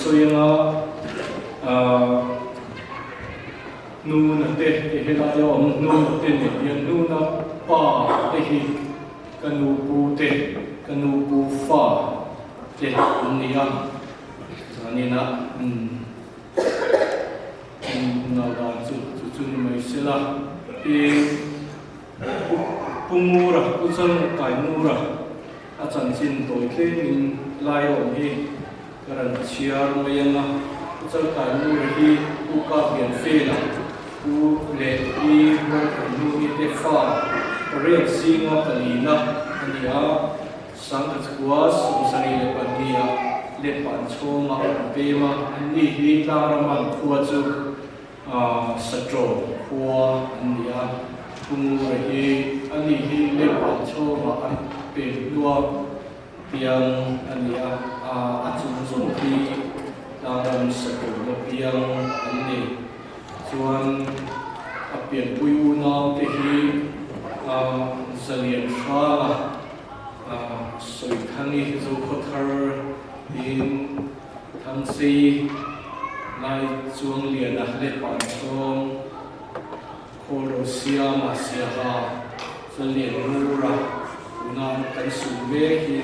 soyanga nu na te hela yo nu na te ne yan nu na pa te hi kanu pu fa te nia zanina na da chu ni mai sela e pumura usan kai mura achan sin toi tle min lai om hi karan chiar mayanga usan kai mura hi uka bian fela u le i nu ni te fa re singa kalina ania sang chua sari le pania le pan choma pema ani hi taraman thua chu satro khua ania pumura hi ani hi le pan choma an pe lua piang ania achum zum hi taram satro le piang ani chuan apian puyu nau te hi zalian shara soi thani zo khothar in thang si lai chuang lian a le pan chom kholosia ma sia ha zalian rura unan kan su ve hi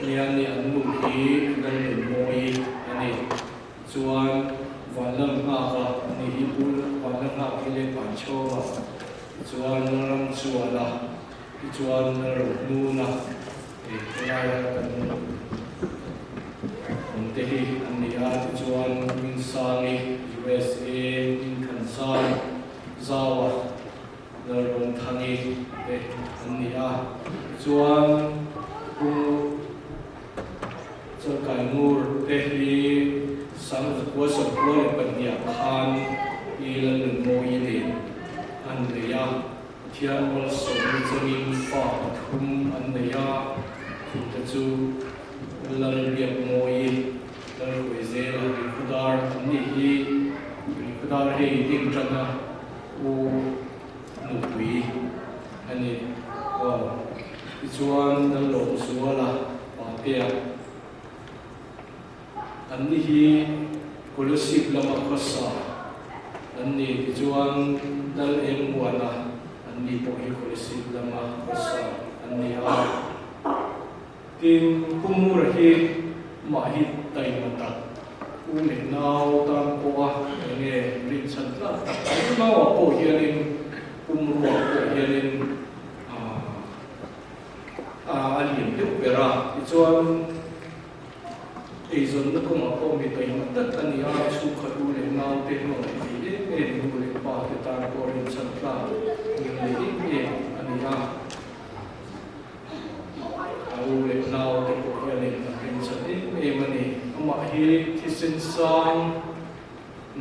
lian ni an nu hi dan ni moi ani chuan valam ha ka ni hi pul valam ha ki le pan choma chuan ram chuala chuan nu na e lai kan te hi ania chuan min sangi USA min khansan zawa ron thani te ania chuan ku chakai mur te hi sang ko so ko pania khan ilan mo ile ania thian mol so min fa thum ania ta chu lan riap moi lan wezela khudar ni hi khudar he ding chana u nui ani wa chuan dan lo suala pa pia ani hi scholarship lama khosa ani chuan dal em wala ani po hi scholarship lama khosa ani a tin pumura hi ma hi tai mata u le nau tam ko a nge rin chan la ta ma wa po hianin pumura po hianin alien de opera chuan ezon na ko ma po mi tai mata tania chu khatu le nau te no ni e nu le pa te ta ko rin chan la nge ni ania au le nau te ko hianin emani ama hi thisen sang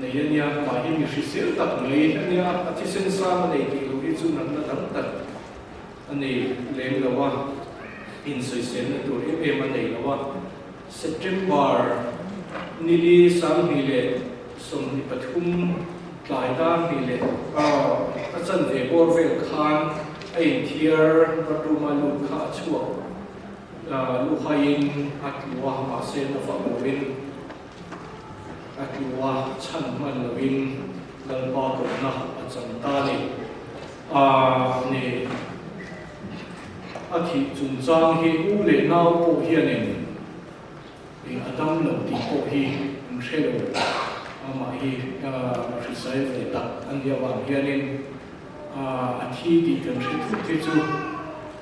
nei ania ma hi mi hrisel tak nei ania a thisen sang nei ki lo hi chu nan na dang tak ani lem lawa in soi sen na tur emani lawa September nili sang hi le som ni pathum tlai dan hi le a chan ve bor vel khan ai thiar patuma lu kha chuwa lu hain atluwa ma se na fa win atluwa chan man win dal pa ko na acham ta ni ne athi chung chang hi u le nau po hianin in adam lo ti po hi mshelo ama hi precise le ta an dia wa hianin athi ti kan se thu ti chu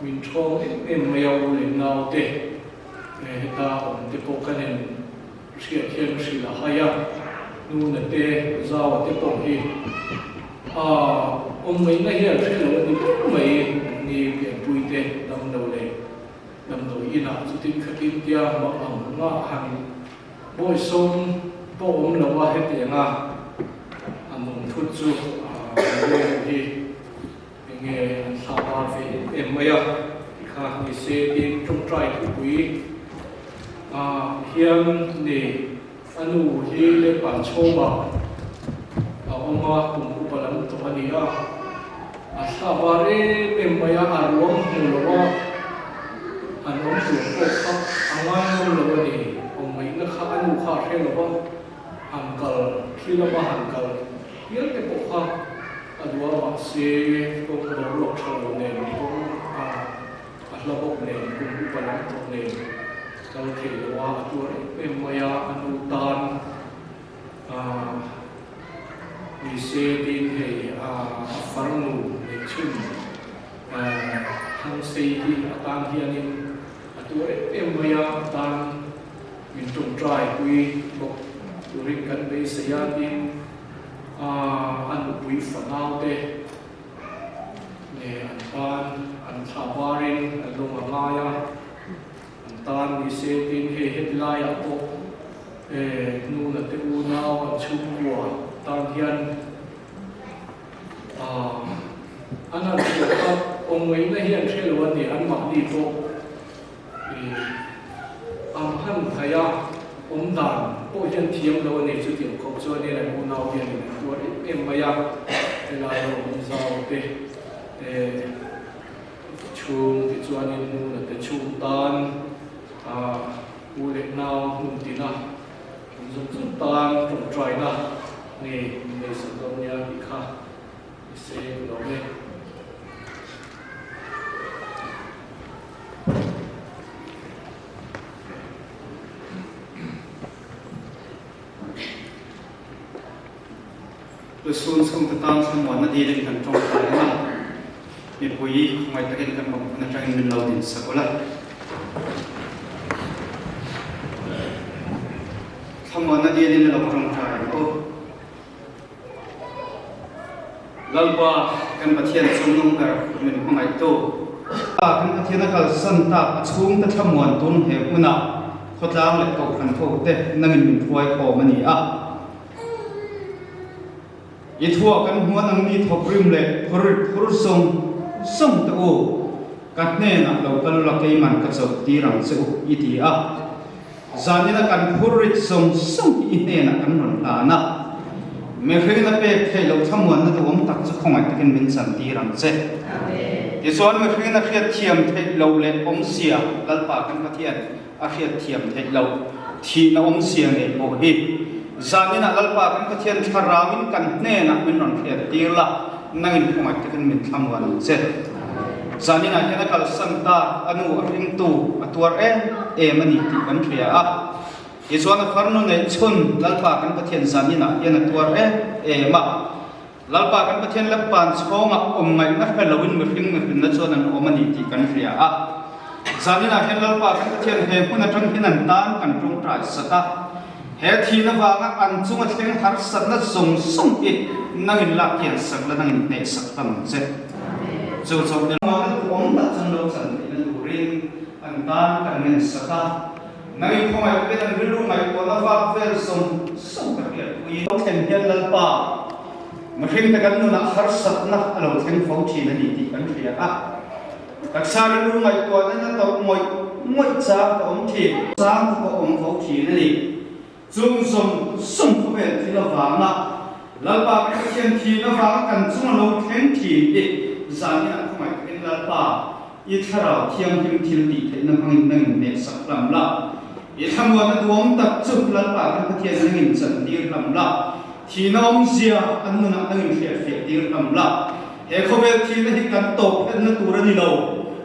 min chong em meo le nau te ta om te po kanen sia thiam si la haya nu na te zawa te po hi om mai na hian thelo ni mai ni pian pui te dam no le dam no ina chu tin khatin tia ma ang nga han boy som po om lo wa he te nga among thu chu hi nge sa ba fe em maya kha ni se tin trong trai thu pui hiam ni anu hi le pan choma oma kum upalam to ania sa ba re em maya arwam hulowa anom tu ko kha angan lo ni om mai na kha anu kha khe lo ba hankal khila ba hankal yel te po kha adwa wa se ko do lo thalo ne ko la bok ne ko pa la bok ne kal khe wa atwa em maya anu tan we say in a farnu ne chim hang sei hi atang hianin atwa em maya tan min tung try we bok during kan be sayatin anu pui fanau te ne an tan an thawarin alung angaya an tan we say in he headline po nu na te u nau an chukwa tan hian ana ka ongwei na hian thelo ani an ma ni po am han thaya om dan po hian thiam lo ani chu tiam khop chu ani la u nau hian tu em maya la ro zau te chung ti chuan in nu na te chung tan u le nau hun ti na zum zum tan from try na ni ni sa dom nya ki kha se lo me Sun sum tang sam wan na di den kan tong tai na mi pui mai ta ken kan bang na tang min lo din sakola sam wan na di den lo tong tai ko lalpa kan pathian sum nong kar min mai to kan pathian kal san ta chung ta tham wan tun he una khotlang le ko kan tho te nangin min thuai ko mani a Ithua kan huan ang ni thoprim le phur song ta o katne na lo kal la kai man ka chau ti rang se iti a zanina kan phur song i ne na kan ron la na me kheng na pe khei lo thamwan na dom tak chu khongai takin min san ti rang se amen ti son me kheng na khiat thiam thei lo le om sia lalpa kan pathian a khiat thiam thei lo thi na om sia ne o hi zanina lalpa kan pathian tharamin kan ne na min ron khiat tirla nangin khongai takin min thamwan se zanina hena kal santa anu ring tu atuar mani ti kan thria a izwana farno ne chun lalpa kan pathian zanina hena tuar ma lalpa kan pathian lapan chonga mai na helowin me ring na chonan omani ti kan thria a zanina hen lalpa kan pathian he puna tang hinan tan kan tung trai sata he thina wanga an chunga thleng har satna song i nangin la kian sakla nangin ne saktam se zo ne ma om ta chang lo chan in durin an tan kan ne sata nangin khomai pe tan bilu mai ko na fa fel song ka pia wi lo thlen hian lalpa ma hring ta kan nu na har satna alo theng fo thi na ni ti kan thria a taksar lu mai ko na to moi cha to om thi sang ko om fo thi na ni zum sum ko be thi la wa na lalpa ka chen thi na wa kan chung lo theng thi ti zani an khomai ken lalpa i tharau thiam him thil ti the na hangin nang ne saklam la i thamwa na duam tak chup lalpa kan pathian nangin chan tir lam la thi na om sia an nu na nangin fe tir lam la he khobe thi na hi kan to phen na turani lo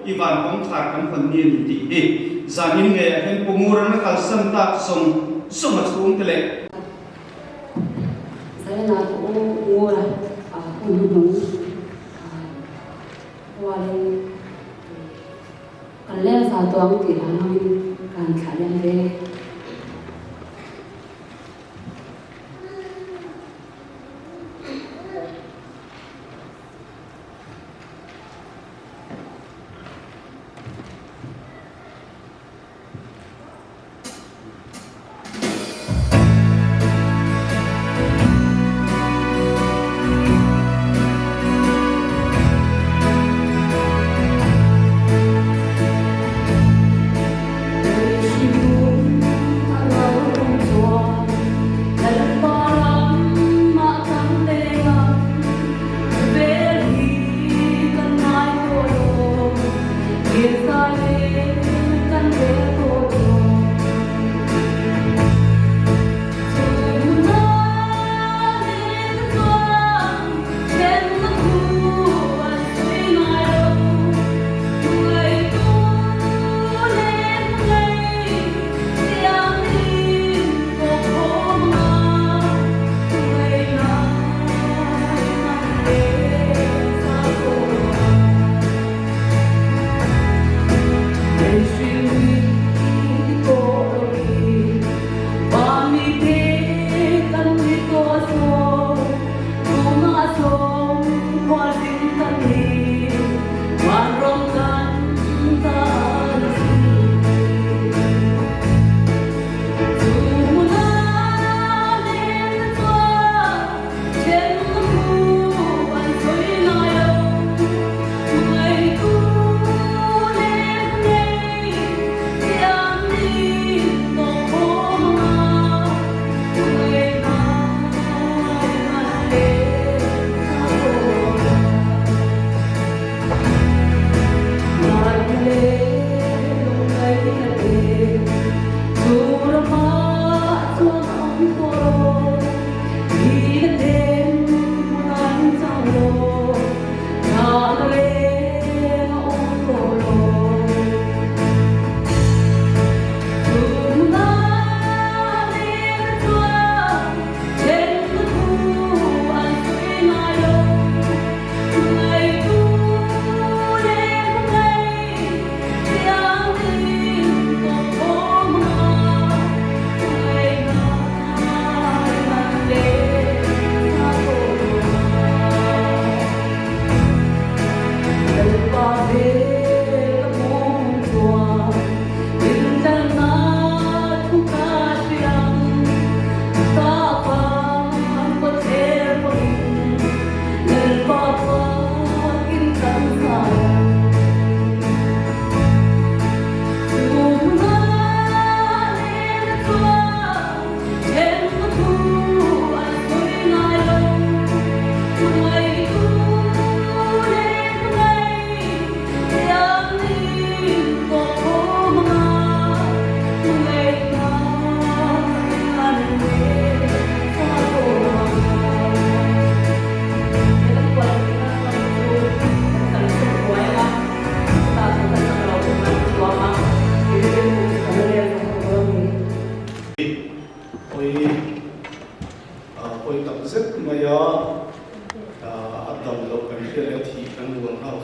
i ban kom thar kan phon ni ti hi zanin nge hen pumur na kal san ta song chung tele saya na ko ngora unu wale kalle sa tuang ti na kan khayan de Hãy subscribe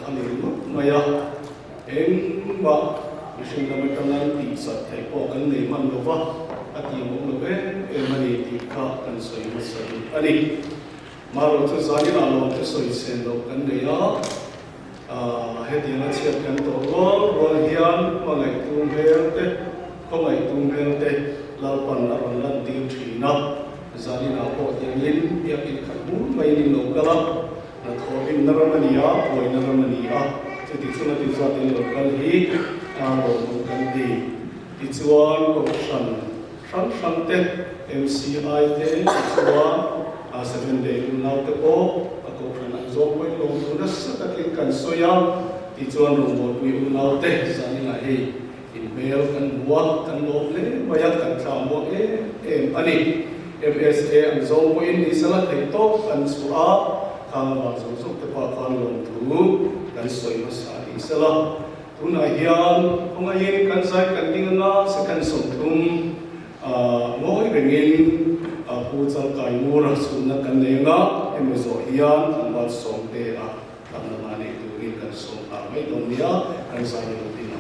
ani maya em ba ising na may kanang tisat ay po kan ni man lo ba at yung lo mani ti ka kan soy masali ani maro to zani na lo to soy sen lo kan ni ya heti na chiat kan to ro hian ma ngai tung te ko ngai tung te lau pan na ron lan ti thina zani na po yang lin ya in khamu mai ni lo kala na thobin na ramania oi na ramania ti chuna ti za tin lo kal hi ro kan di ti chuan lo san te MCI te chuan a 7 day now te po a ko ran an zo poi lo tu na sa ta kin kan soya ti chuan ro mo wi u now te zani na he in mail kan wa kan lo le maya kan tha mo ani MSA ang zo mo in isala te to kan su'a kang wa zo zo te pa kan lo tu kan soi ma sa isala tuna hian kung ayin kan sai kan dinga sa kan som tum mo i bengin pucha kai mura sunna kan lenga emezo hian kan ba som te a kan na mani tu rin kan som a mai dom nia kan sai lo tin na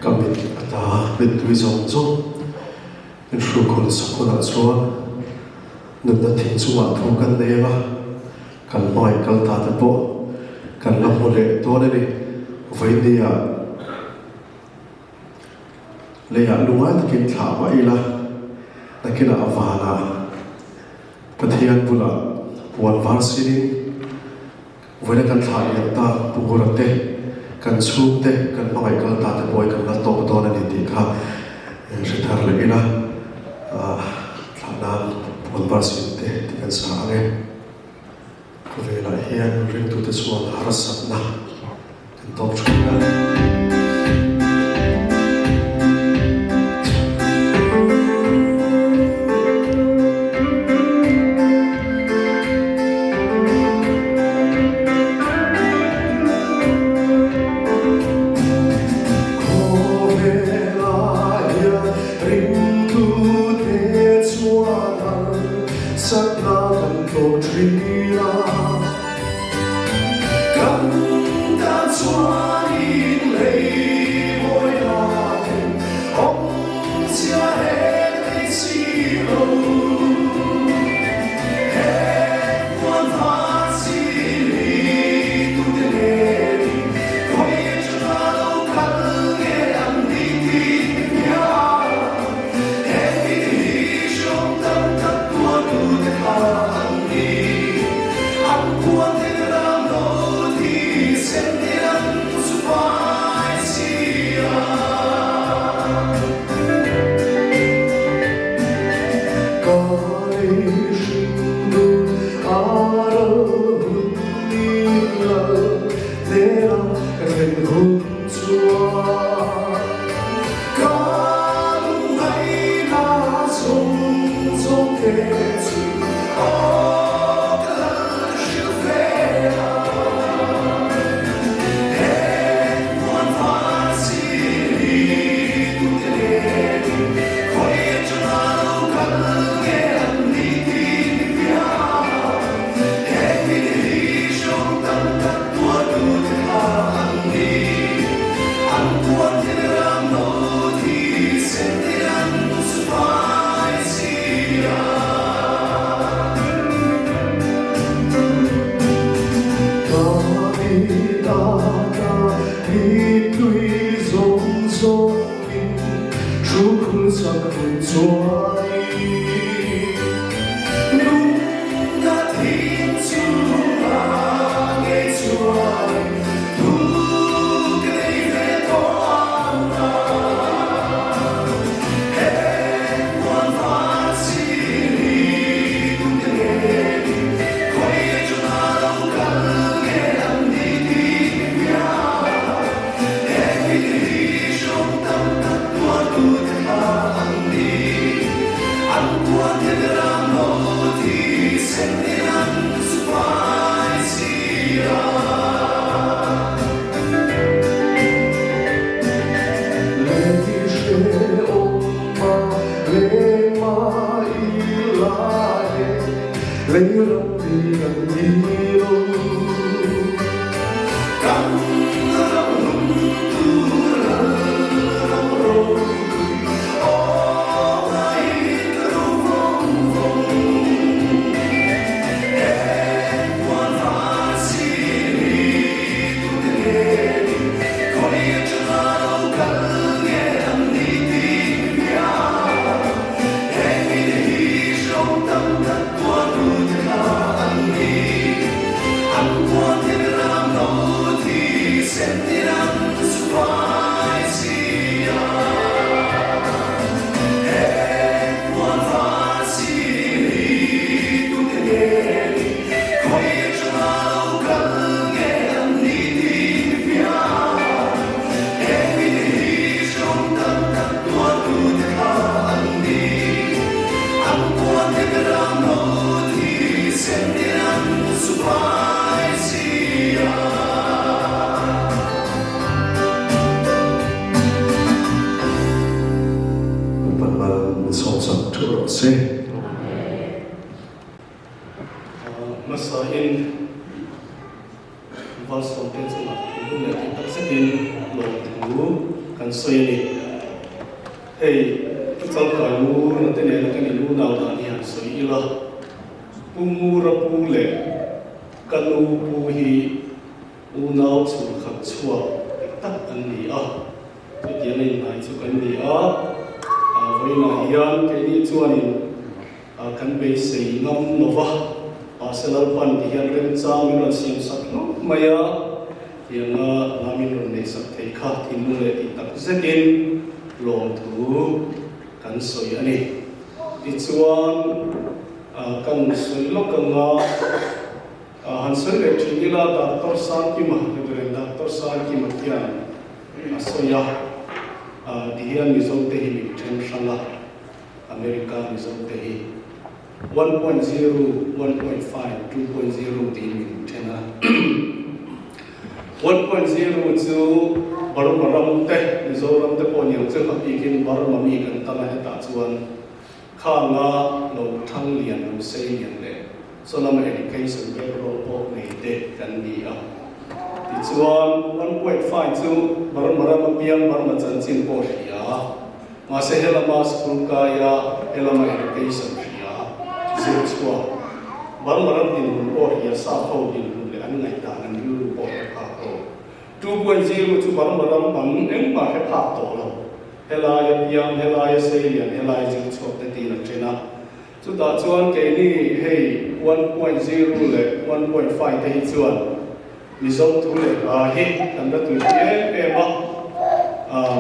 Kamit ata bit tu zong zong in shu ko le sokona chuan nun na thin chuwa thu kan lewa kan mai kal ta te po kan lam mo le to ne ni vai dia le ya lunga ta kin tha wa ila na kina avana pathian bula puan var sini vai kan tha ya ta pugurate kan chute kan mai kal ta te boy kan la to to ne ni ti kha se thar le ila thana puan var sini te kan sa ane ko ve la hian ring tu te suan harasat na kan top chuna lấy lòng vì gần đi đâu song sang thu ro se masain vào song ten chung cũng là cái tác sinh lòng thú kan soi ni hey trong cái mu nó tên này là cái lu nào đó thì hắn soi ila pu mu ra pu le kan u pu hi u nào chu khắc chua tắc anh ni à cái tiếng này nói chu anh ni à với là hiền cái ni chuan in kan be sei ngam nova Arsenal pan di hian ren cha min ron sim sak no maya yang namin ron nei sak thei kha tin lu le ti tak zekin lom thu kan soi ani ti chuan kan soi lo ka nga han soi le thingila doctor san ki ma le doctor san ki ma kian asoya di hian mi zong te hi mi then shala America mi zong te hi 1.0, 1.5, 2.0 di China. 1.0 chu baram te Mizoram te pon yang chu hapikin baram mi kan tala ta chuan kha nga lo thang lian lo sei lian le solam education ke ro po nei te kan ni a ti chuan 1.5 chu baram piang baram chan chin po ya ma se helama school ka ya helama education zero chua baram din po ya sa tho din le an ngai ta an yu po ka ko 2.0 chu baram bang em ma he pha to lo hela ya piang hela ya selian hela ya jing chok te ti la chena chu ta chuan ke ni hey 1.0 le 1.5 te hi chuan mi zo thu le hi kan da tu e ma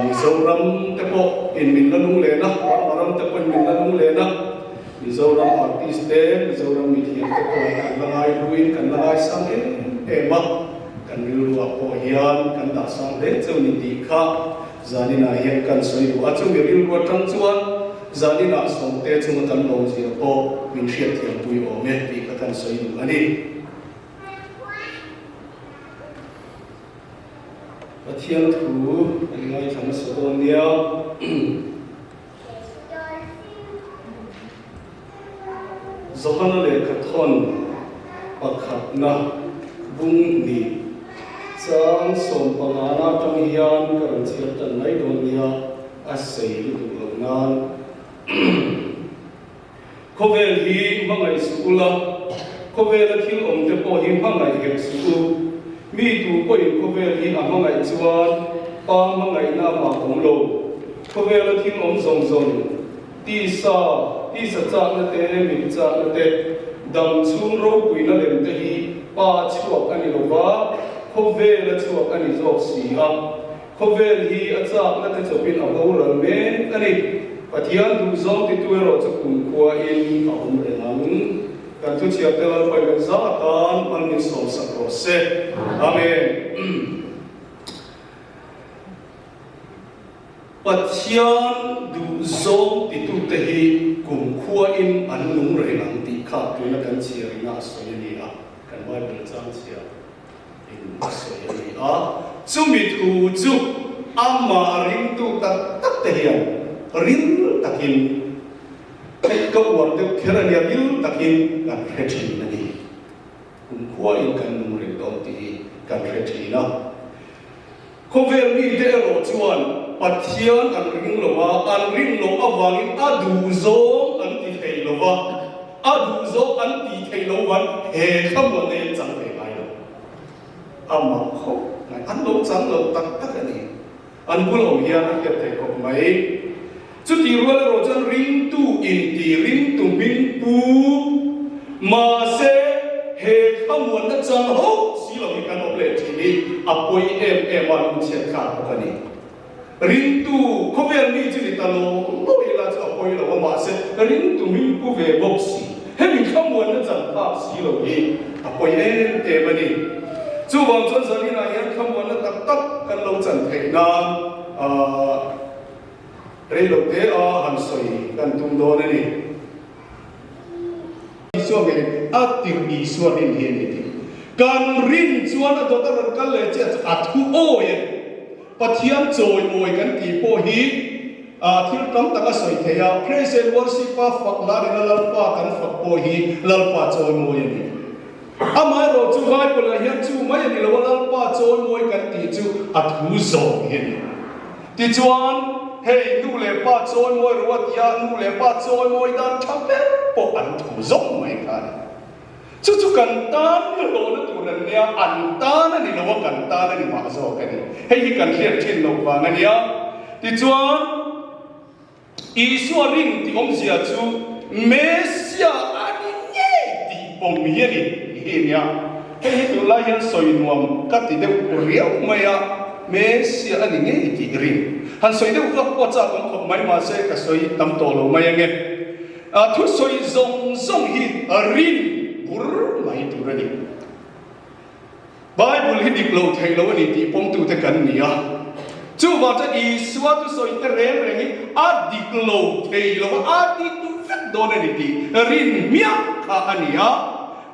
mi zo ram te po in min la lung le na baram te po min la lung le na Mizoram artist te Mizoram media te ko kan langai luin kan langai sang ema kan rilu apo hian kan da sang de chuni ti kha zanina hian kan soi du a chung rilu ko tang chuan zanina song te chung kan lo ji apo min hriat thiam pui o me ti ka kan soi du ani pathian thu an ngai thang so don nia Zohana le kathon pakhat na bung ni chang som pangana tang hian karan chiat tan nai don nia a sei lu lo nan khovel hi mangai skula khovel thil om te po hi mangai hek su mi tu ko in khovel hi amangai chuan pa mangai na ma om lo khovel thil om zong zong ti sa cha na te mi cha na te dam chung ro pui na lem te hi pa chuak ani lo wa khove la chuak ani zok si ha khove hi a cha na te chopin a ho ral me ani pathian du zong ti tu ro chu kun kwa in a um re lang kan tu chia te la pai kan za tan man ni som sa ro se amen pathian du zong ti tu te hi kum khua in an lung rei lang ti kha tu na kan chia ringa so ni a kan bible chang chia in so ni a chu mi thu chu amma ring tu tak te hian ring takin kai ka war te khera ni bil takin kan rechi na ni kum khua in kan lung rei do ti kan rechi na khovel mi te ro chuan pathian an ring lo awangin adu zo an ti thei lo wa adu zo an ti thei lo wan he khamon ne chang ve mai lo amma kho nai an lo chang lo tak tak ani an bul om hian an ke thei ko mai chu ti ro ro chan ring tu in ti ring tu min pu ma se he khamon na chang ho si lo mi kan ople thi ni apoi em an chen kha ko ni ring tu khovel mi chini talo lo ila cha poi lo ma se ring tu min ku ve boxi he mi khamwan na chan pa si lo hi apoi te mani chu wang chon zani na yan khamwan na tak tak kan lo chan thei na re lo te a han soi kan tum do na ni so ge atir bi so rin hi ni kan rin chuan a do ta ran kal le che a thu o ye pathian choi moi kan ti po hi thil tam taka soi theya praise and worship pa fakla ni lalpa kan fakpo hi lalpa choi moi ni amai ro chu vai pula hian chu mai ni lo lalpa choi moi kan ti chu athu zo hin ti chuan hei nu le pa choi moi ruat ya nu le pa choi moi dan thape po an thu zo mai kan chu kan tan lo na tu nan nia an tan ni lo kan tan ni ma zo kan hei hi kan hliat thin lo wa nga nia ti chuan Isua ring ti om sia chu Mesia ani nge ti om hiani hinia hei tu lai hian soi nuam ka ti deu riau maya Mesia ani nge ti ring han soi deu ka po cha kom khop mai ma se ka soi tam to lo mai nge thu soi zong zong hi rin bur mai tu rani Bible hi dik lo thei lo ni ti pom tu te kan nia chú vào cho Isua tu soi te rem rengi adik lo thei lo adik tu vet do ne ti rin mia ka ania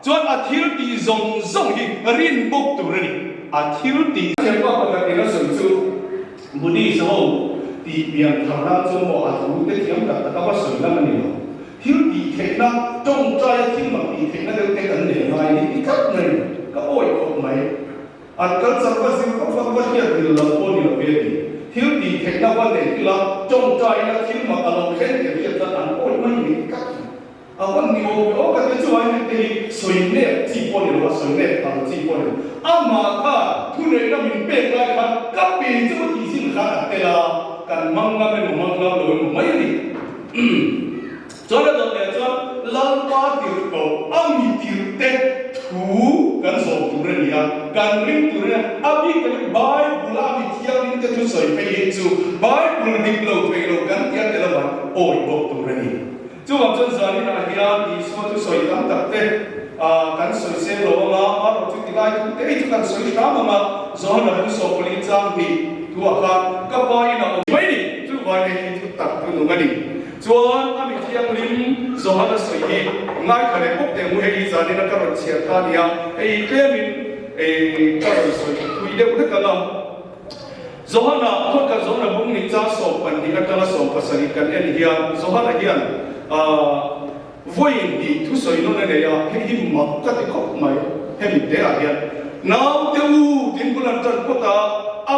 chuan athil ti zong zong hi rin bok tu rani athil ti se pa pa ka soi chu muni so ti bian thara chu mo atu te thiam da ta ba soi la ni lo thil ti thei na tong trai thil ma ti thei na de te kan ne mai ni kat nei ka oi ko mai Akan sampai simpang sampai dia di dalam poni lebih hiu di tekna wale ila jong jai na hiu mak alam khen dia dia tan poni mai ni kat awan ni o ka tu ai ni soi ne ji poni lo soi ne ta ji poni ama ka tu ne na min pe lai kan ka pe chu ti sin kha te la kan mangga me mangga lo mai ni cho nên là để cho lan ba tiểu cầu ami tiểu tết thu kan so tu re ya kan ring tu re abi kan Bible abi thiam ning te tu soi pe chu Bible dik lo pe lo kan tia te la ba oi bok tu re ni chu wa chen sa ni na hiya ni so tu soi tam tak te kan soi se lo ma ma ro tu ti lai tu te chu kan soi sha ma zo na tu so poli chang ni tu a ka ba ina mai ni chu ba ni tu tak tu nu ngani chuan ami thiang lim zo hana soi hi ngai khare pok te mu hei zani na karon chia tha nia ei klemin karon soi thui de u ka lam zo hana thot ka zo na bung ni cha so pan ni ka ta so pasari kan en hian zo hana hian voi ni thu soi no ne ya hi mak ka ti khop mai he mi te a hian nau te u tin bulan tan kota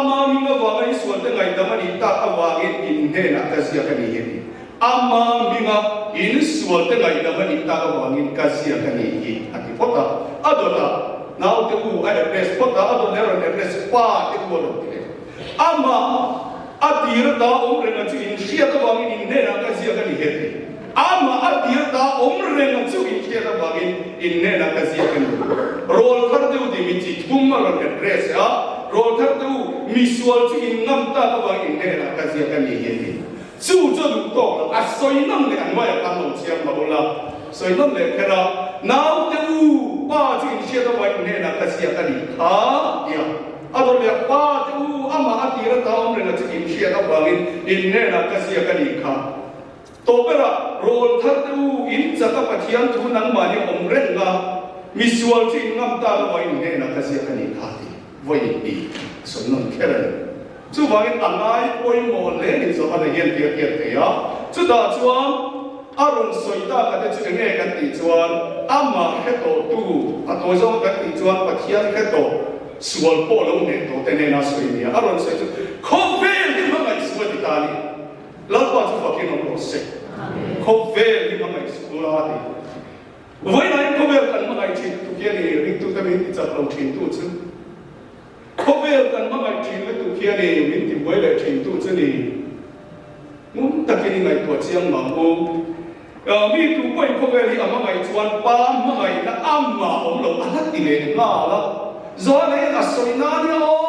ama mi nga wa ngai suan te ngai damani ta awangin in he na ka sia ka ni he ama minga in sual te ngai da mani ta awangin ka sia ka ni hi ati pota adola nau te u ai pres pota adola ne pres pa te ku ro te ama atir da umre na chu in sia ka wangin in ne na ka sia ka ni he ama atir da umre na chu in sia ka wangin in ne na ka sia ka ni rol thar de u di mi chi thum ma ne pres ya rol thar de u mi sual chu in ngam ta ka wangin ne na ka sia ka ni he chú cho đủ tốt là soi năm này anh nói là cán bộ chiang mà là soi năm này cái là nào tiêu ba chuyện xe đó vậy nên là cái xe cái gì hả ya à đó là ba tiêu ama anh đi ra tao nên là chuyện xe đó vậy nên là cái xe cái gì hả tổ bây giờ rồi thắt tiêu in chắc các bạn thian thu năng mà đi ông rèn là visual chuyện ngắm ta vậy nên là cái xe cái gì hả vậy đi soi năm cái này chú vậy anh ai ôi mồ lẽ thì số anh hiện tiệt thế á chú ta chuan aron soi ta cái chú nghe cái tí chuan ama hết tổ tu tôi cho cái tí chuan và thiên hết tổ sual po lâu nè tổ tên này là soi nè aron soi chú không về thì mà ngày sual thì ta đi lát qua chú phải kiên ông soi không về thì mà ngày sual đi với này không về cần mà ngày chỉ tu kia này riêng tu ta mình chỉ tập lòng thiền tu chứ không về cần mà ngày thiền với tu kia này mình tìm với lại thiền tu chứ này muốn ta kia ngày tuổi chiang mà ô mi tu quay không về thì mà ngày chuan pa mà ngày đã âm mà ông lộc ăn hết tỷ lệ ngã là do này là soi na đi ô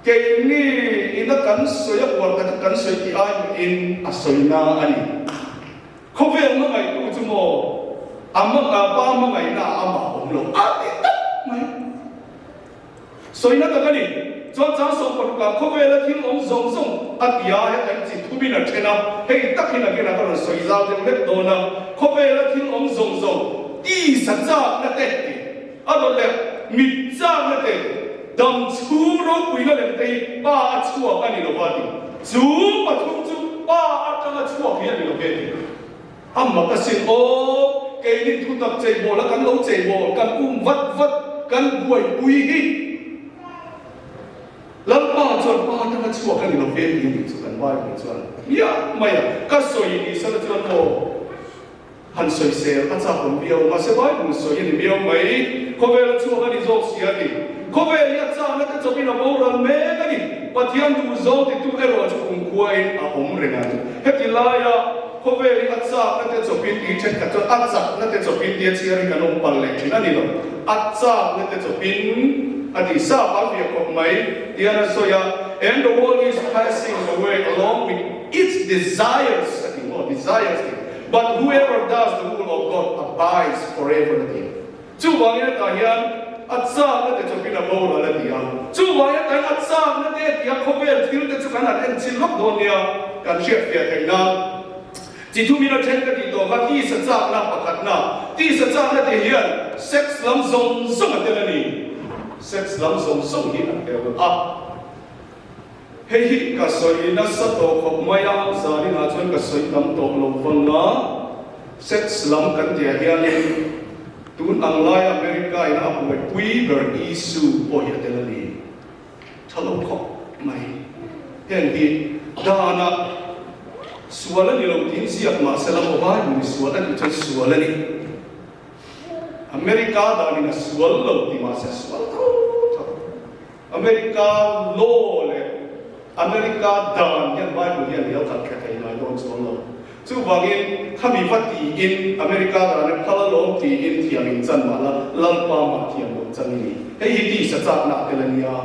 cái này nó cắn soi áp quan cái cắn soi thì ai in soi na anh không về mà ngày tu chứ mồ mà pa mà ngày đã âm mà ông lộc ăn thì tất mày soi na cái này cho cháu sống một cả không về là thiên ông sống sống ăn bia hay cái gì thu bi là thế nào hay tất nhiên là cái nào có soi ra thì hết đồ nào không về là thiên ông sống sống đi sản ra là tệ đó là mít ra là tệ đầm chú rô quỳ là tệ ba chua cái này là gì chú mà chú ba ăn trong chúa kia đi về đi mà cái xin ô cái đi thu tập chạy bộ là cắn lấu chạy bộ cắn vắt cắn bụi lắm ba chọn ba trong chúa cái đi về đi chú cắn vai một chọn mày cái soi đi sao cho nó hắn soi xe anh sao không biết mà sẽ vai một soi đi biết mày có về là chúa cái đi dọc xe đi có về là sao nó cái chỗ bị nó bao lần mẹ cái đi và thiam tu dọc thì tu ở rồi cũng quay ông rèn anh hết thì lại có về là sao nó cái chỗ bị đi trên cái chỗ ăn sao nó cái chỗ bị đi chia ra cái nông bal lên trên anh đi ăn sao nó cái chỗ bị anh đi sao bao nhiêu có mấy thì anh soi and the world is passing away along with its desires I think or desires but whoever does the will of God abides forever chú vàng cái tài hiền atsa na te chopi na bo la dia chu wa ya tan atsa na te dia khovel thil te chu kana en chin lok don nia kan shek fia kaina chỉ thu mi na chen ka ti to ka ti sa cha na pakat na ti sa cha na te hian sex lam zong zong te la ni sex lam zong zong hi na te a hei hi ka soi na sa to khop maya za ni na chon ka soi tam to lo vang na sex lam kan dia hian tun ang lai America ina apuai pui ber isu po ya telani thalo khop mai hen hi dana suala ni lo tin siap ma sala mo ba ni suala ni chen suala ni America da ni suala lo ti ma sa suala America lo le America dan yan ba ni yan ya ta ka kai na lo suala chú vangin kami phát đi in America đó là phala long đi in thiam in chân mà là lăng pa mà thiam long chân ni hey hi đi sa chak na te la nia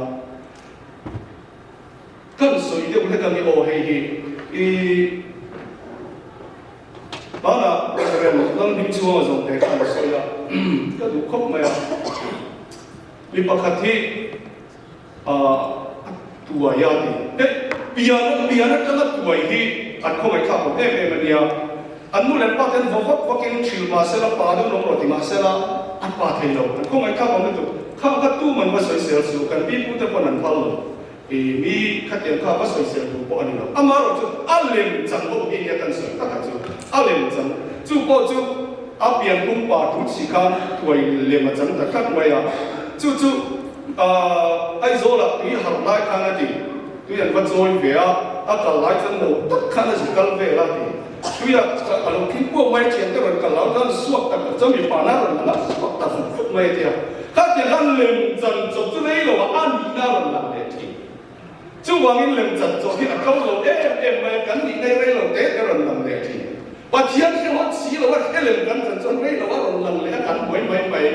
kan soi de ule kan ni o hey hi bana ren lam dim chu ma zong te kan soi ya ka du khop ma ya li pakhathi tua ya di piano kan tua hi anh không phải khảo em mà nhiều anh muốn làm part time vô vóc kinh chịu mà sẽ là part đâu nó thì mà sẽ là anh part thay đâu anh không phải khảo bằng cái khảo cái tu mình phải soi sửa sửa cái biết cũng được quan anh phalo thì mi khát tiền khảo phải soi sửa tu bỏ anh đâu anh mà rồi chú anh liền chẳng có cái gì cần sửa tất cả chú anh liền chẳng chú bỏ chú anh biến cũng bỏ tu chỉ khăn tuổi liền mà chẳng tất cả vậy à chú ai rồi là tuy học lại khăn cái gì tuy anh vẫn rồi về cái lại chân đầu tất cả là chỉ cần về là thì tuy là kalau kita mai chuyện cái rồi kalau kan suốt tak trong bị phá nát rồi là suốt tak phút mai thì các cái hắn liền dần dần cho đấy là anh đi ra rồi làm đấy thì chú hoàng in liền dần dần thì câu rồi em mai cắn đi đây rồi đấy cái rồi làm đấy thì và thiên thì họ chỉ là cái liền cắn dần dần đấy là rồi làm đấy cắn mấy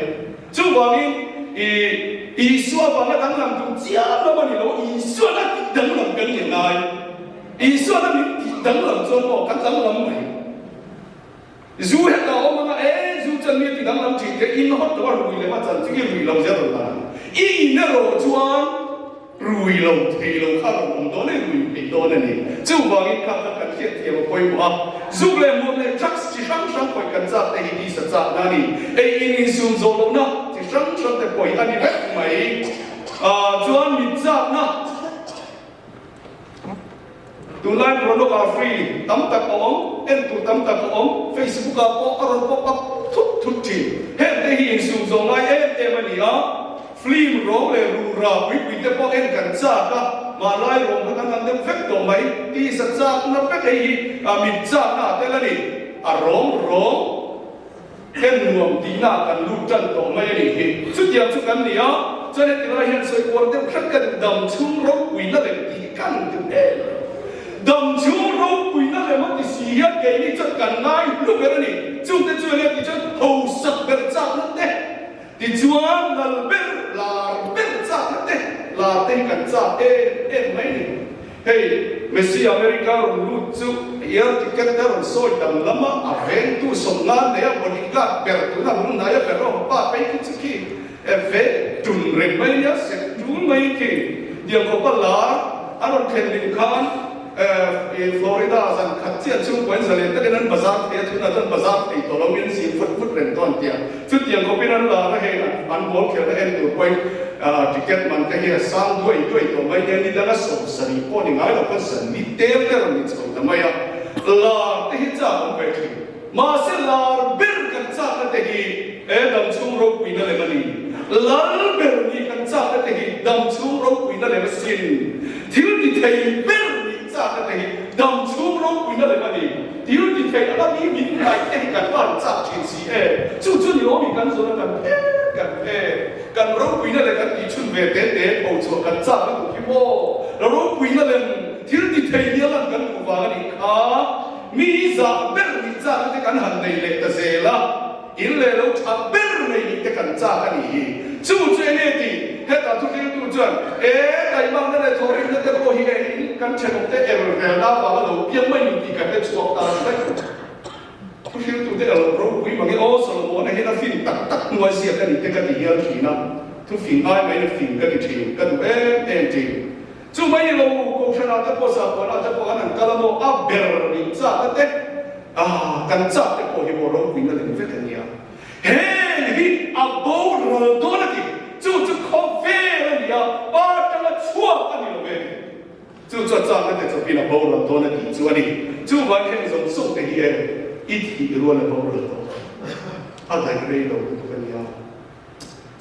chú hoàng in Isua và nó đang làm chúng chia nó mà nó Isua nó đang làm cái gì này Isua nó đang làm cho nó cái đang làm này dù hết là ông mà dù chân miết thì đang làm chỉ cái in hot đó rồi lấy mà chân chỉ cái lâu ra rồi là in nó rồi chuan rồi lâu thì lâu khác là cũng đó này rồi bị đó này chú vào cái các thiết thì mà quay qua dù là một cái chắc chỉ sáng quay cần ra để đi sát ra này ấy in xuống rồi nó sáng te poi ani vek mai chuan mit zap na tu lai product are free tam tak om en tu tam tak om Facebook a po aron pop up thut thi he te hi su zong lai em ani a film ro le ru ra wi te po en kan cha ka ma lai ro ka kan dem vek to mai ti sa cha na vek hi mit zap na te la ni a ro hen nuông tí na cần lưu trần tổ mây đi chút tiền chút cắn đi á cho nên cái này hiện soi quần tiêu khắc cần đầm chung rốt quỷ nó để tí cắn từ đây đầm chung rốt quỷ nó để mất thì xì hết cái đi chân cần ngay lúc cái này chung tới chưa lên thì chân hầu sập bẹt chạm nó đấy thì chúa là bẹt chạm nó đấy là tên cần chạm em mấy này hey Messi America rồi lưu chú ia tiket đó rồi soi đầm lắm á ven tu sông nan để bọn đi gạt bẹt tu làm lúc này bẹt rồi ba cái gì về trùng rèn mấy nhá sẽ trúng mấy cái điều có là anh còn khen định khan Florida rằng khát tiền chung quanh zalen ta kenan bazar te tu na tan bazar te to lo min si fut ren ton tia chu tiang ko pinan la na he an bol khel en tu koi ticket man te he sam doi to mai ni da na so sari ko ni ngai lo kan san ni te ni so ta mai la te hi cha on pe thi ma se la bir kan cha na te hi e dam chung ro pi na le mani lal ber ni kan cha na te hi dam chung ro pi na le ma sin thil ti thei ber ni cha na te hi dam chung ro pi na le mani thil ti thei ala ni min ngai te kan ban cha chin si chu ni o mi kan so na kan ro pi na le kan ti chun ve te po cho kan cha na ku ki mo ro pi na le thil ti thei ni lan kan ku wa ni kha mi za ber ni cha te kan han nei le ta se la in le lo tha ber nei ni te kan cha ka ni chu ne ti he ta tu ki tu chuan dai mang na le thori na te ko hi e kan chen te e ro da ba lo pian mai ni ti ka te chuak ta ta tu ki tu te lo ro pi ma ge o so mo na he na fin tak nuai sia ka ni te ka ni hial thi na tu fin ai mai na fin ka ki thi ka tu ti chu mai lo ko thana ta ko sa ko na ta ko an ka la mo a ber ni cha ta te kan cha te ko hi mo ro pi na le ve ka ni he ni a bo ro do na ti chu ko ve ni ya ba ta la chua ka ni lo ve chu cha na te chu pi na bo ro do na ti chu ani chu ba ke ni so te hi e i ti ro na bo ro do a dai re lo tu ka ni ya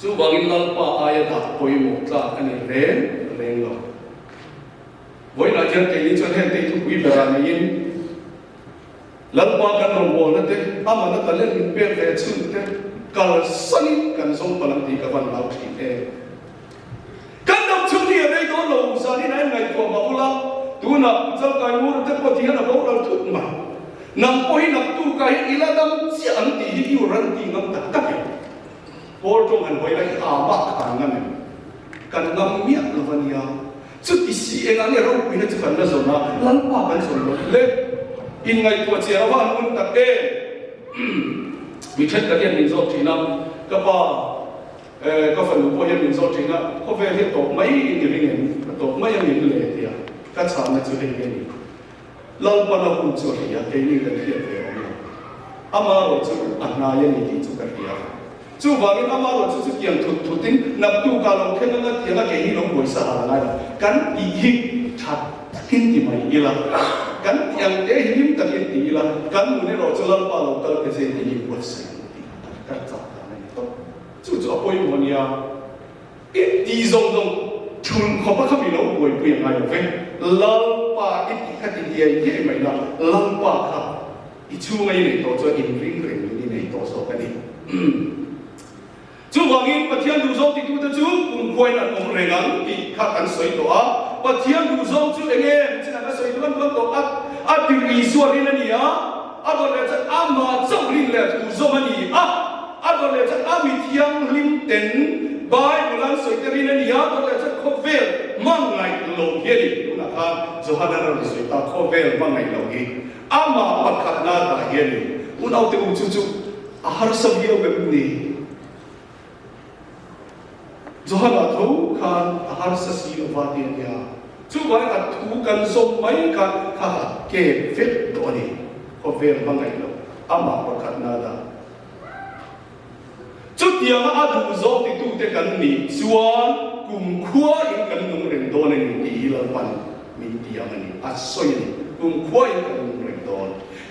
chu ba in lal pa aya ta ko i mo tla ani re lo voi na jan ke ni chon he te tu pi ba ni in lal pa kan ro bo na te ama na ta len min pe ve chun te kal sani kan song palang ti ka van lau thi e kan dam chu ni re do lo sa ni nai ngai ko ma ula tu na chal kai mu te po ti na bo ral thut ma nam po hi nak tu kai ila dam chi an ti hi yu ran ti ngam tak tak por tong an voi lai a ba khan ngam kan ngam mi ak lo van ya chu ti si e ngan ro pi na chu kan na zo na lan pa kan so lo le in ngai to che ra van mun tak e mi chet ka hian min zo thi na ka pa ka fan lu po hian min zo thi na ko ve he to mai ni ring en to mai yang ni le tia ka cha na chu he ni lal pa na kun chu hi ya ke ni ka hi ve o ama ro chu an na ye ni ti chu ka hi ya chu wa ni ama ro chu kian thu tin nap tu ka lo khen na tia na ke ni lo boi sa ha na kan i hi that kin ti mai ila kan yang te him ta kin ti ila kan mu ne ro chu lal pa lo ka ke se ni ni ko se ka cha ta na to chu chu apoi mo ni ya e ti zong zong chun ko pa ka mi lo boi pu yang ai ve lal pa i ti ka ti ye mai na lal pa ka i chu mai ne to cho in ring ni ne to so ka ni chu wa ngin pathian du zo ti tu ta chu kum khoi na kum re ngang ti kha kan soi to a pathian du zo chu enge china ka soi tuan tuan to a ti ri suar ri na ni a do le cha a ma chau ri le tu zo ma ni a do le cha a mi thiang lim ten bai bulan soi te ri na ni a do le cha kho vel mang ngai lo ye ni tu na kha zo ha na ro soi ta kho vel mang ngai lo gi a ma pakhat na ta ye ni un au te u chu chu a har sa bi o be ni Zohana thau khan har sa si ovatian ya chu vai at thu kan som mai kan kha ke fit to ni ko ver mangai lo ama pakhat na da chu tia ma adu zo ti tu te kan ni chuan kum khua in kan nung ren do ni ti la pan min tia mani asoi ni kum khua in kan nung ren do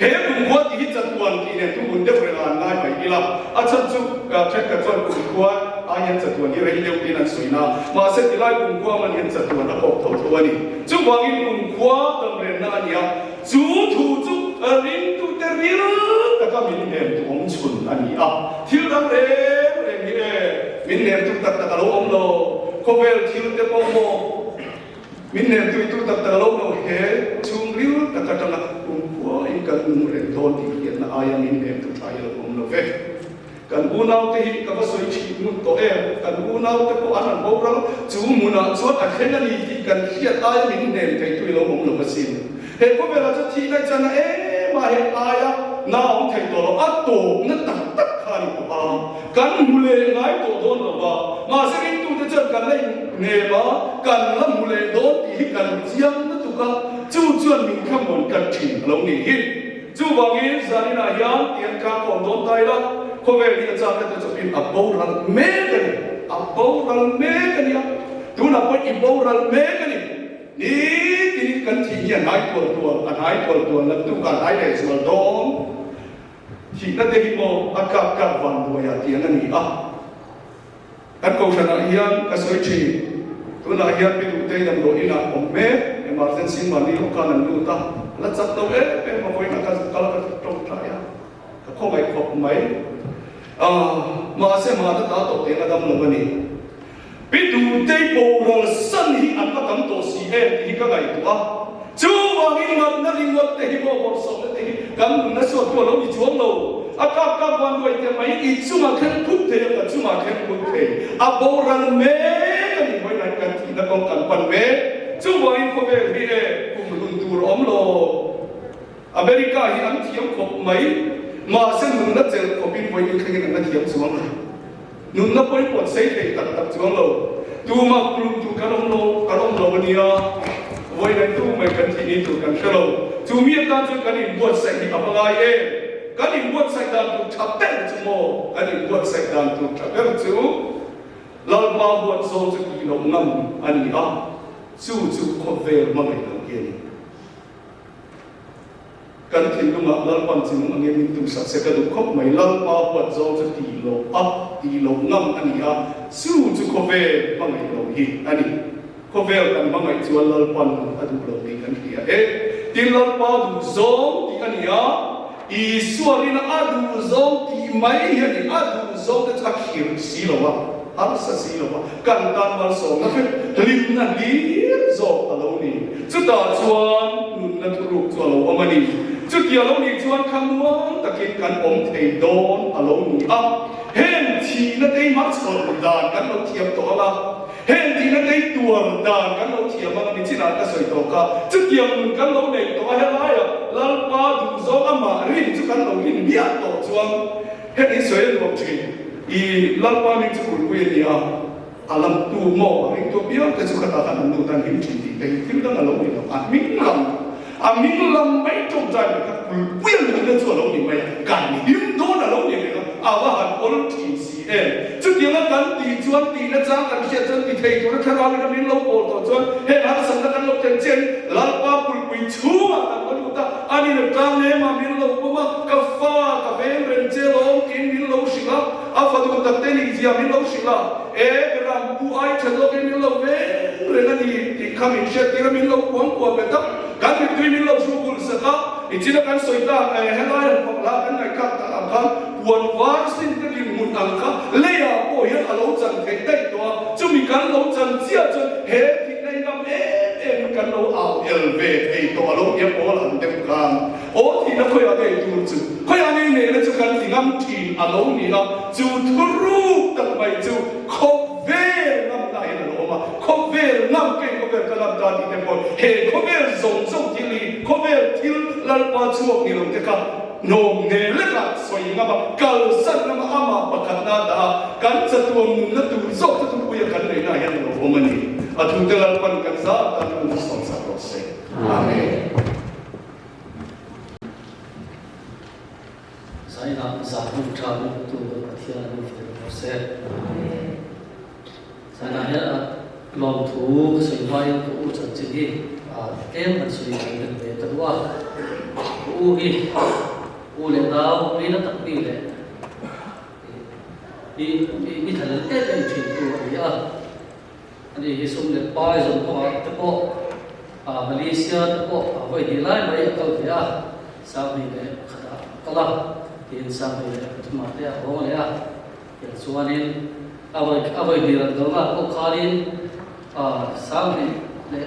he kum khua ti hi chat tuan ti ne tu mun de fre la nai mai ila a chan chu ka thek ka chuan kum khua ayan sa tuan ni re deu tin an soina ma se ti lai kum khua man yan sa tuan a pok tho tho ani chu wangin kum khua tam ren na ania chu thu chu rin tu te ril ta ka min hem tu om chun ani a thil dang re ni e min hem tu tak tak lo om lo ko vel thil te po mo min hem tu tak tak lo no he chung ril ta ka ta na kum khua in ka nung ren don ti yan na ayan min hem tu thai lo om lo ve kan unau te hi ka soi chi mun to e kan unau te ko anan bo ra chu muna chot a khen ani ti kan hia tai min nem te tu lo mong lo masin he ko bela cha thi na chana e ma he aya na ong thai to lo a to na tak tak khani ko a kan mule ngai to don lo ba ma se ring tu te chan kan nei ne ba kan la mule do ti hi kan chiang na tu ka chu chuan min kham mon kan thin lo ni hi chu wangin zanina hian tian ka kom don tai la ko ve ni cha ta chu pin aboral me kan aboral me kan ya tu na po aboral me kan ni tin kan thi ya nai tua an hai tua la tu kan hai de so don chỉ là để mo akap kap van bo ya tian ani a kan ko sana hian ka soi chi tu na hian pi tu te dam do ina om me emergency mani ko kan lu ta la chat do e ma koi na ka kala ka tong tra ya ka ko mai khop mai ma se ma ta to te na dam lo ni pi tu te bo ro san hi an ka kam to si e hi ka gai tu a chu wang in ngam na ring wat te hi bo bo so te hi kam na so to lo ni chuang lo akap kap wan wai te mai I chu ma khen phut te ka chu ma khen phut te a bo ran me ka ni mai na kan ti na kong kan pan me chu wang in ko ve hi e kum lun tur om lo America hi an thiam khop mai ma se nun na chel khopin voi ni khen na thiam chuang lo nun na poi pot sei te tak tak chuang lo tu ma kulum tu karom lo nia voi na tu mai kan thi ni tu kan shalo tu mi ta chu kan in bot sai hi apangai e kan in bot sai dan tu thap ten chu mo kan in bot sai dan tu thap ten chu lal ma bot so chu ki lo ngam ani a chu ko ve ma mai lo ke ni kan thin lu ma lal pan chu ma nge min tu sa se ka du khop mai lal ma bot so chu ti lo ngam ani a chu ko ve ma mai lo hi ani ko ve kan ma mai chu lal pan adu lo ni kan hi e tin lal pa du zo ti ani a I suarina adu zong ti mai ya ni adu zong ta akhir silawa arsa silawa kan tan mal so na fe lim na li zo alo ni chu ta chuan nun na thuru chu alo amani chu ti alo ni chuan khamwang takin kan om thei don alo ni a hen thi na dei ma chon dan kan lo thiam to ala hen thi na dei tuar dan kan lo thiam ma ni china ka soi to ka chu tiam kan lo nei to ha la ya lal pa du zo ama rin chu kan lo rin bia to chuan hen I soi lo chi I lal pa ni chu ku ku ni a alam tu mo ring to bia ka chu ka ta kan nu tan him chi ti dei fil dang lo ni lo a min lam mai to jai ka ku pu ya ni chu lo ni mai kan ni him do na lo ni lo a wa han ol ti si e chu ti la kan ti chuan ti na chang kan sia chuan ti thei to ka ra ni min lo pol to chuan he ha sang ka kan lo ten chen lal pa pul pui chu ma kan lo ta ani na tang ne ma min lo po ma ka fa ka ven ren che lo kin min lo shila a fa du ta te ni zia min lo shila e ram pu ai che lo kin min lo ve ren ani ti khamin she ti min lo pon ko be ta kan mi tu min lo shu kul sa ka I chila kan soita he la ya ko la kan ngai ka ta kan puan war sin te ki mun ang ka le ya ko ya alo chan thei dai to chu mi kan lo chan chia chun he ti nei nam em kan lo au lv ei to alo ya ko lan dem kan o ti na ko ya dei tu chu ko ya nei ne le chu kan ti ngam tin alo ni la chu thuru tak mai chu ko ve nam ta ya lo ma ko ve nam ke ko ve ka lam ta ti te ko he ko ve zong zong ti li ko ve til lal pa chuak ni lo te ka nom ne le ka soi nga ba kal san na ma ama pakat na da kan cha tuam na tu zo ta tu ya kan nei na ya lo o mani a tu te lal pan kan za ta tu son sa ro se amen sai na za tu cha nu tu pathia nu fe ro se amen sai na ya lom thu sei vai ko u chan chi hi em an sui kan ve ta wa u hi u le dao ni na tak ni le ni thal te te chi tu ya ani hi sum le pai zon ko te ko Malaysia te ko voi di lai mai ka ya sa ni le khata kala tin sa ni le thuma te ho le ya ya suanin avoi di ran dal ko khalin sa ni le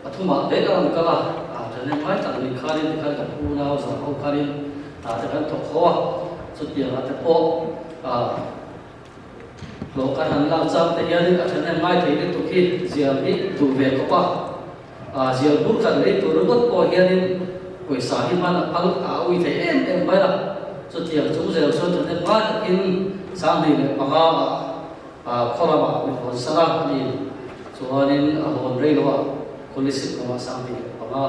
athuma te ram kala ne mai tak ni khalin ka ka u na sa ho khalin ta kan thok ho chu ti la te po lo kan han lang cham te ya ni ne mai thei ni tu ki zia ni tu ve ko pa zia bur kan le tu robot ko ya ni koi sa hi man al a ui the em bai la chu ti chu ze so ne mai in sang ni le pa ga khola ba ni ko sa ni chuanin a hon rei lo kolisip ko sang ni pa ga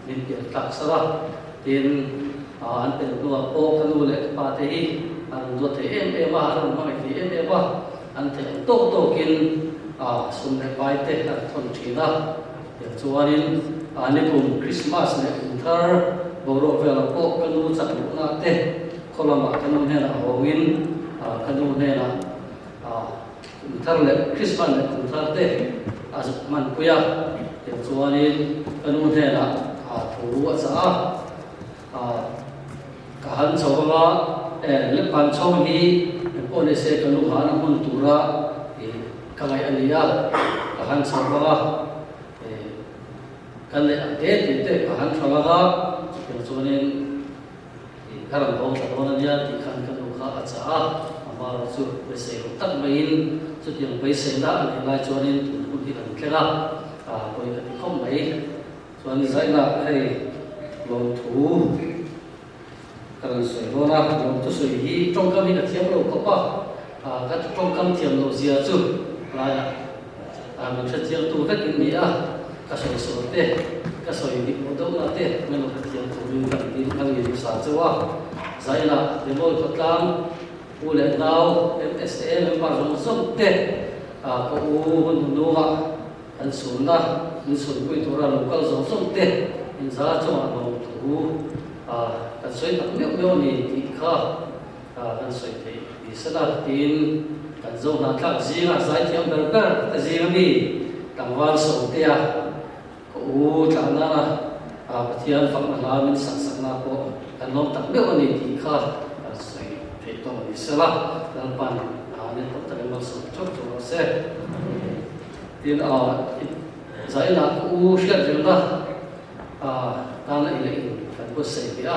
min pi tak sara tin an pen nuwa po kanu le pa te hi an do the em wa an ma ti em wa an the to kin sum le pai te an thon thina ya chuanin ani kum Christmas le thar boro vela po kanu chak na te kholama kanu ne na hongin kanu ne na thar le Christmas le thar te as man puya ya chuanin kanu ne na thuru asa kahan chawanga le pan chaw hi pone se kanu hana mun tura kangai ania kahan chawanga kan le ate te kahan chawanga ya chuanin karam ho thona nia ti khan kanu kha acha amar chu se tak main chu tiang bai se da le lai chuanin tu ti kan kela koi ka khom mai chuan zaina ai lo thu karan soi bona lo tu soi hi trong kam hi ka thiam lo ko pa ka trong kam thiam lo zia chu la mình sẽ chiang tu vek in dia ka soi so te ka soi ni mo do na te men lo ka thiam tu rin ka tin kang ni sa chawa zaina de mo ko tlam u le naw MSL ma zo so te ko u hun nu ha an sun na min sun pui tu ra lo kal zo so te in za chawa lo tu kan soi tak meo ni ti kha kan soi te di sana tin kan zo na thak zinga zai thiam ber ber ta zinga mi tangwal so te ko u ta na pathian fak na la min sak sak na ko kan lom tak meo ni ti kha kan soi te to ni sala dan pan ne to ta ma so chok to se tin zai na u shia jenda ta na ile kan ko se ya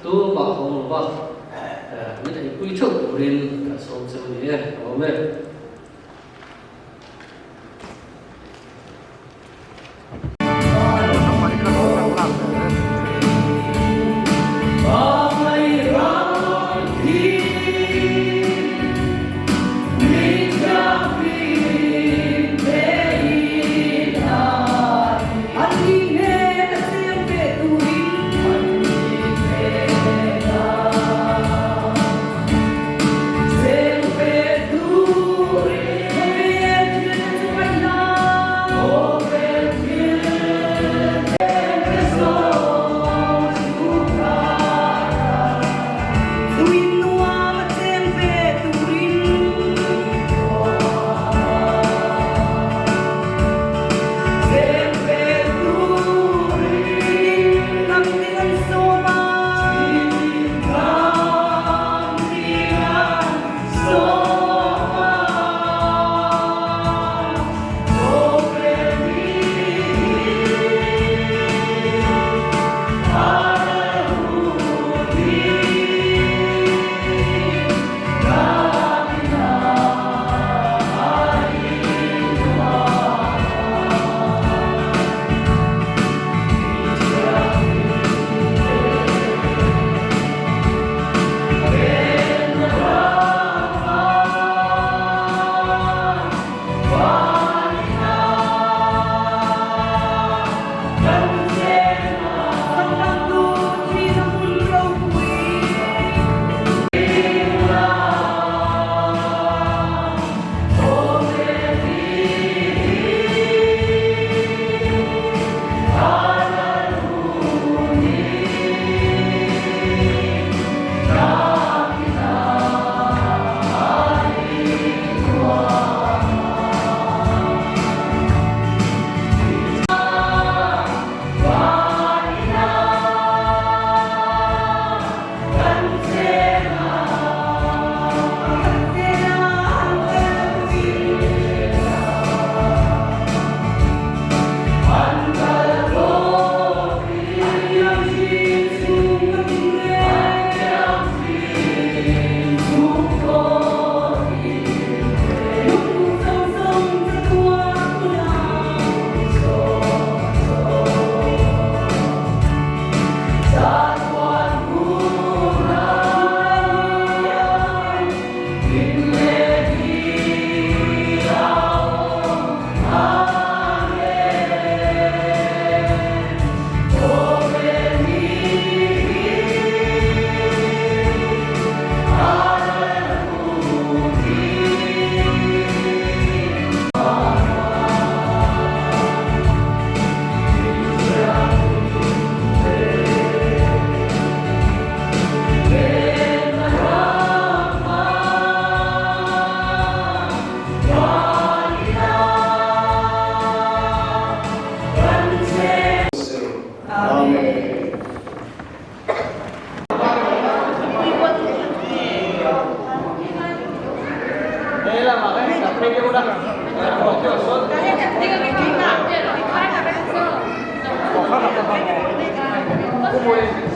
tu ma hong ba mình thấy quy trúc của mình cả số số này có mấy Sempre tu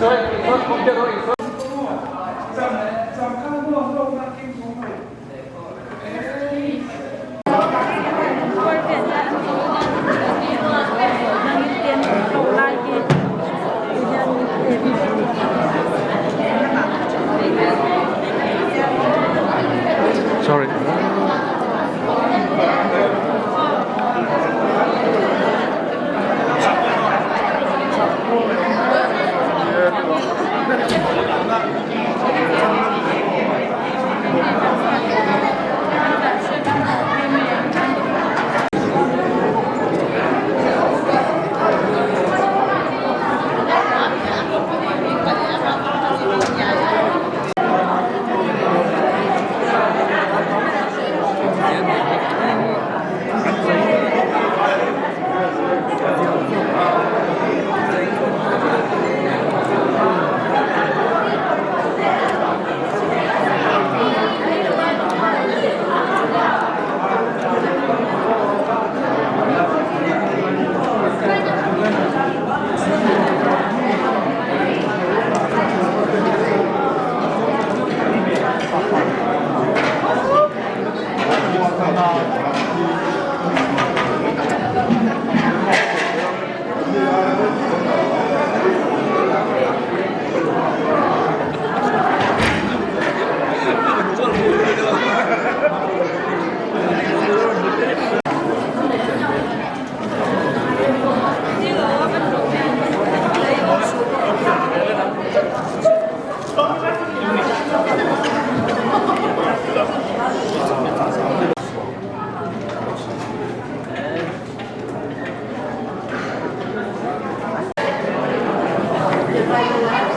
Sorry. Bye.